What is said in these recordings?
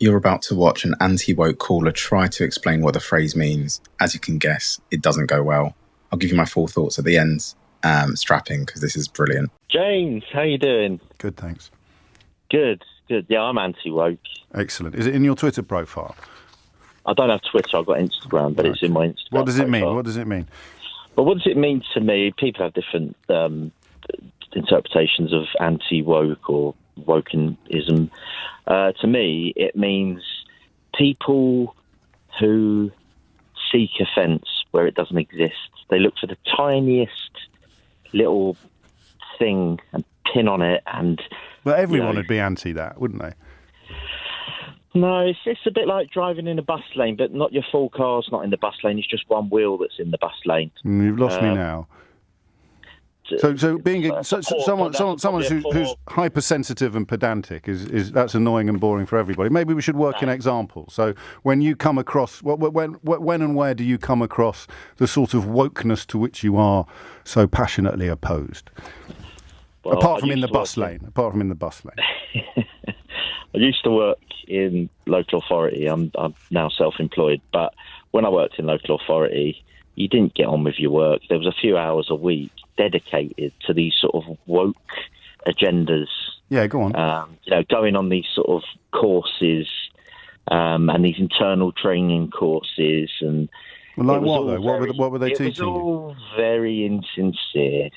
You're about to watch an anti-woke caller try to explain what the phrase means. As you can guess, it doesn't go well. I'll give you my full thoughts at the end. Strap in, because this is brilliant. James, how you doing? Good, thanks. Good. Yeah, I'm anti-woke. Excellent. Is it in your Twitter profile? I don't have Twitter, I've got Instagram, but it's in my Instagram What does it mean? profile. What does it mean? Well, what does it mean to me? People have different interpretations of anti-woke or wokenism. To me, it means people who seek offence where it doesn't exist. They look for the tiniest little thing and pin on it. And Well, everyone would be anti that, wouldn't they? no, it's a bit like driving in a bus lane, but not your full car's not in the bus lane. It's just one wheel that's in the bus lane. You've lost me now. So being someone who's hypersensitive and pedantic is that's annoying and boring for everybody. Maybe we should work in examples. So when you come across when and where do you come across the sort of wokeness to which you are so passionately opposed? Well, apart from in the bus lane. I used to work in local authority. I'm now self-employed, but when I worked in local authority, you didn't get on with your work. There was a few hours a week dedicated to these sort of woke agendas. Yeah, go on. Going on these sort of courses and these internal training courses. And well, like what though? What were they teaching you? It was all very insincere.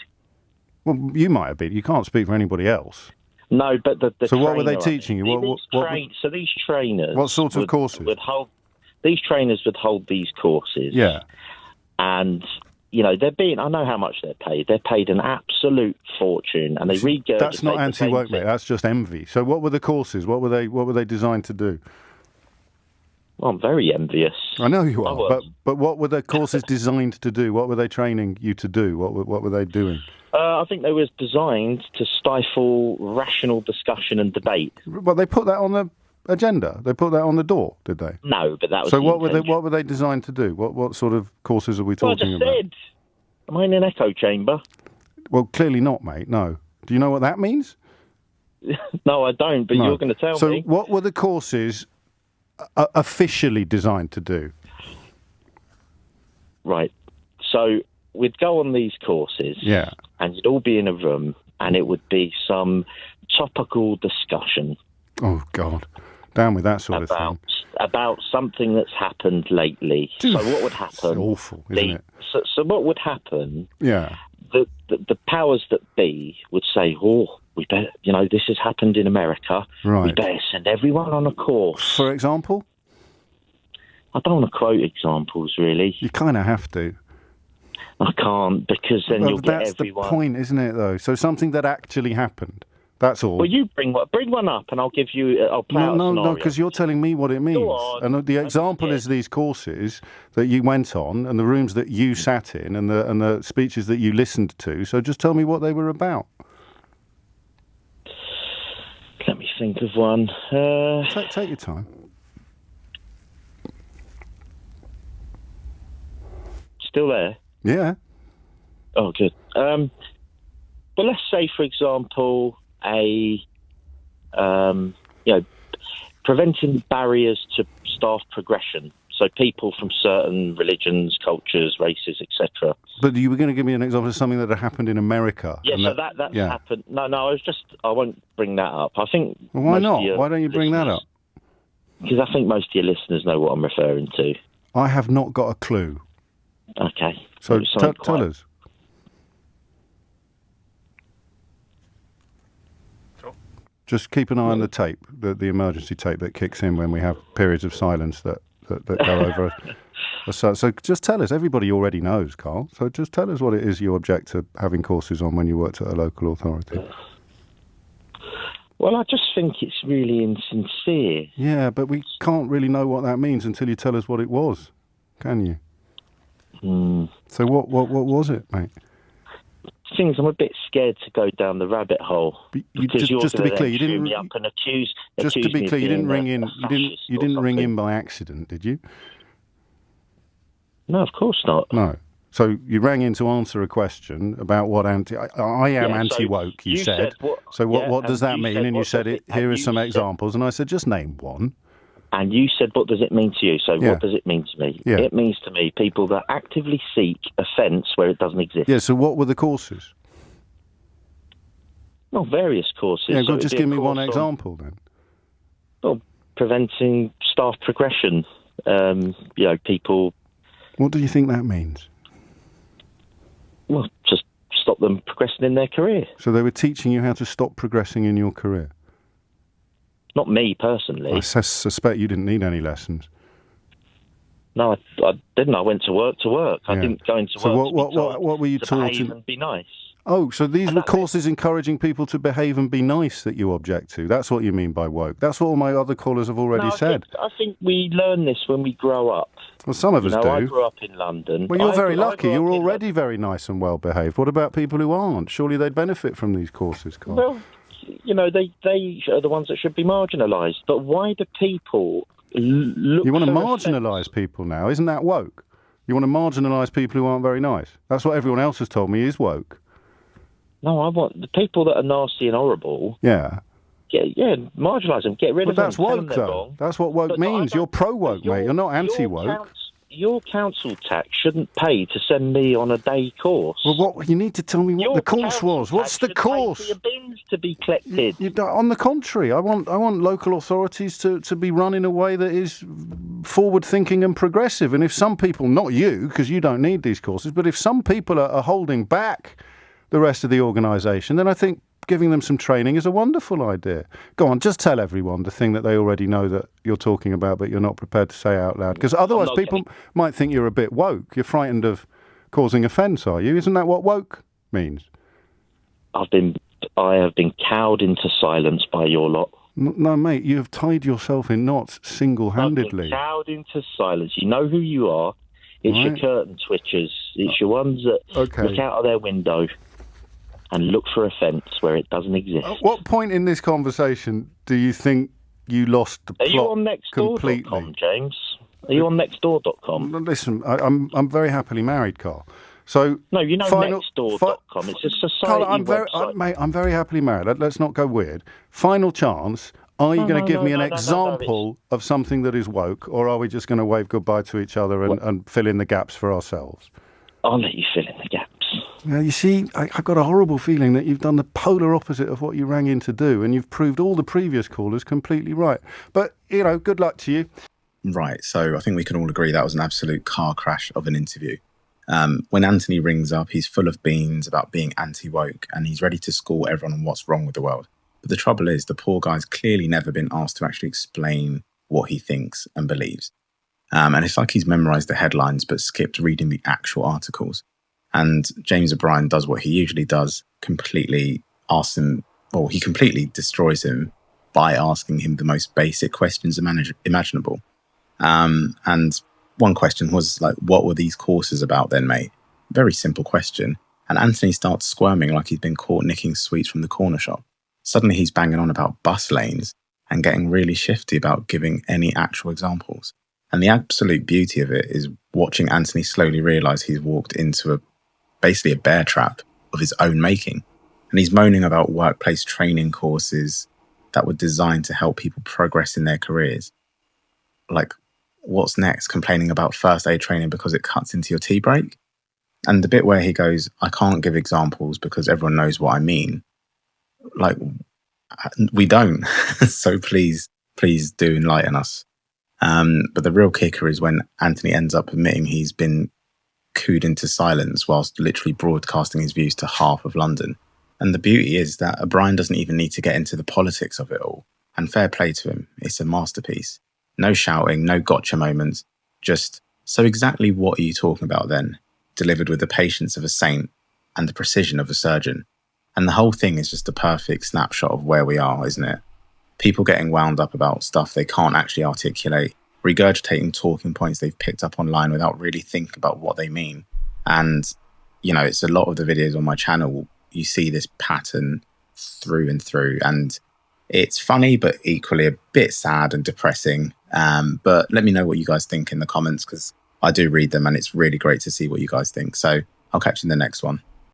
Well, you might have been. You can't speak for anybody else. No, but the so what were they teaching you? So these trainers... What sort of courses? These trainers would hold these courses. Yeah. And, I know how much they're paid. They're paid an absolute fortune, and they regurgitate... That's not anti-woke, mate. That's just envy. So what were the courses? What were they designed to do? Well, I'm very envious. I know you are, but what were the courses designed to do? What were they training you to do? What were they doing? I think they were designed to stifle rational discussion and debate. Well, they put that on the agenda. They put that on the door, did they? No, but that was. So what were they designed to do? What sort of courses are we talking about? I just said. Am I in an echo chamber? Well, clearly not, mate. No. Do you know what that means? No, I don't. But you're going to tell me. So what were the courses officially designed to do? Right. So we'd go on these courses. Yeah. And you'd all be in a room, and it would be some topical discussion. Oh, God. Down with that sort of thing. About something that's happened lately. So what would happen? It's awful, isn't it? So what would happen? Yeah. The powers that be would say, we better, this has happened in America. Right. We better send everyone on a course. For example? I don't want to quote examples, really. You kind of have to. I can't, because then you'll get everyone... That's the point, isn't it, though? So something that actually happened. That's all. Well, you bring one up, and I'll give you... I'll play out a scenario. No, because you're telling me what it means. Go on. And the example is these courses that you went on, and the rooms that you sat in, and the speeches that you listened to. So just tell me what they were about. Let me think of one. Take your time. Still there? Yeah. Oh, good. Well, let's say, for example, preventing barriers to staff progression. So people from certain religions, cultures, races, etc. But you were going to give me an example of something that had happened in America. Yeah, so that's happened. No, I won't bring that up. I think... Well, why not? Why don't you bring that up? Because I think most of your listeners know what I'm referring to. I have not got a clue. Okay. So tell us. Just keep an eye on the tape, the emergency tape that kicks in when we have periods of silence that go over. So just tell us. Everybody already knows, Carl. So just tell us what it is you object to having courses on when you worked at a local authority. Well, I just think it's really insincere. Yeah, but we can't really know what that means until you tell us what it was, can you? So what was it, mate? Things I'm a bit scared to go down the rabbit hole. Just to be clear, you didn't. Me up and accuse just to be clear, you didn't ring in. You didn't ring in by accident, did you? No, of course not. No. So you rang in to answer a question about what I am anti-woke. You said. What does that mean? And you said here are some examples, and I said just name one. And you said, what does it mean to you? So Yeah. what does it mean to me? Yeah. It means to me people that actively seek offence where it doesn't exist. Yeah, so what were the courses? Well, various courses. Yeah, So just it'd be give a me one course on, example then. well, preventing staff progression. People... What do you think that means? Well, just stop them progressing in their career. So they were teaching you how to stop progressing in your career? Not me, personally. I suspect you didn't need any lessons. No, I didn't. I went to work. I didn't go into work So what were you to taught? behave and be nice. Oh, so these were courses encouraging people to behave and be nice that you object to. That's what you mean by woke. That's what all my other callers have already said. I think we learn this when we grow up. Well, some of us do. I grew up in London. Well, you're very lucky. You're already very nice and well behaved. What about people who aren't? Surely they'd benefit from these courses, Carl. Well, they are the ones that should be marginalised. But why do people look? You want to for marginalise people now? Isn't that woke? You want to marginalise people who aren't very nice? That's what everyone else has told me is woke. No, I want the people that are nasty and horrible. Yeah. Marginalise them. Get rid of them. But that's woke, though. That's what woke means. You're pro-woke, mate. You're not anti-woke. Your council tax shouldn't pay to send me on a day course. Well, you need to tell me what the course was. What's the course? Pay for your bins to be collected. On the contrary, I want local authorities to be run in a way that is forward-thinking and progressive. And if some people, not you, because you don't need these courses, but if some people are holding back the rest of the organisation, then I think giving them some training is a wonderful idea. Go on, just tell everyone the thing that they already know that you're talking about, but you're not prepared to say out loud. Because otherwise people might think you're a bit woke. You're frightened of causing offence, are you? Isn't that what woke means? I have been cowed into silence by your lot. No, mate, you have tied yourself in knots single-handedly. I've been cowed into silence. You know who you are. It's your curtain twitchers. It's your ones that look out of their window and look for offence where it doesn't exist. At what point in this conversation do you think you lost the plot completely? Are you on nextdoor.com, James? Are you on nextdoor.com? Listen, I'm very happily married, Carl. So no, you know nextdoor.com. It's a society website. Mate, I'm very happily married. Let's not go weird. Final chance. Are you going to give me an example of something that is woke, or are we just going to wave goodbye to each other and fill in the gaps for ourselves? I'll let you fill in the gaps. Now, you see, I've got a horrible feeling that you've done the polar opposite of what you rang in to do, and you've proved all the previous callers completely right. But, good luck to you. Right, so I think we can all agree that was an absolute car crash of an interview. When Anthony rings up, he's full of beans about being anti-woke, and he's ready to school everyone on what's wrong with the world. But the trouble is, the poor guy's clearly never been asked to actually explain what he thinks and believes. And it's like he's memorised the headlines but skipped reading the actual articles. And James O'Brien does what he usually does, completely destroys him by asking him the most basic questions imaginable. And one question was like, what were these courses about then, mate? Very simple question. And Anthony starts squirming like he's been caught nicking sweets from the corner shop. Suddenly he's banging on about bus lanes and getting really shifty about giving any actual examples. And the absolute beauty of it is watching Anthony slowly realise he's walked into basically a bear trap of his own making. And he's moaning about workplace training courses that were designed to help people progress in their careers. Like, what's next? Complaining about first aid training because it cuts into your tea break? And the bit where he goes, I can't give examples because everyone knows what I mean. Like, we don't. So please do enlighten us. But the real kicker is when Anthony ends up admitting he's been cooed into silence whilst literally broadcasting his views to half of London. And the beauty is that O'Brien doesn't even need to get into the politics of it all. And fair play to him, it's a masterpiece. No shouting, no gotcha moments, just, so exactly what are you talking about then? Delivered with the patience of a saint and the precision of a surgeon. And the whole thing is just a perfect snapshot of where we are, isn't it? People getting wound up about stuff they can't actually articulate, regurgitating talking points they've picked up online without really thinking about what they mean. And, it's a lot of the videos on my channel, you see this pattern through and through. And it's funny, but equally a bit sad and depressing. But let me know what you guys think in the comments, because I do read them and it's really great to see what you guys think. So I'll catch you in the next one.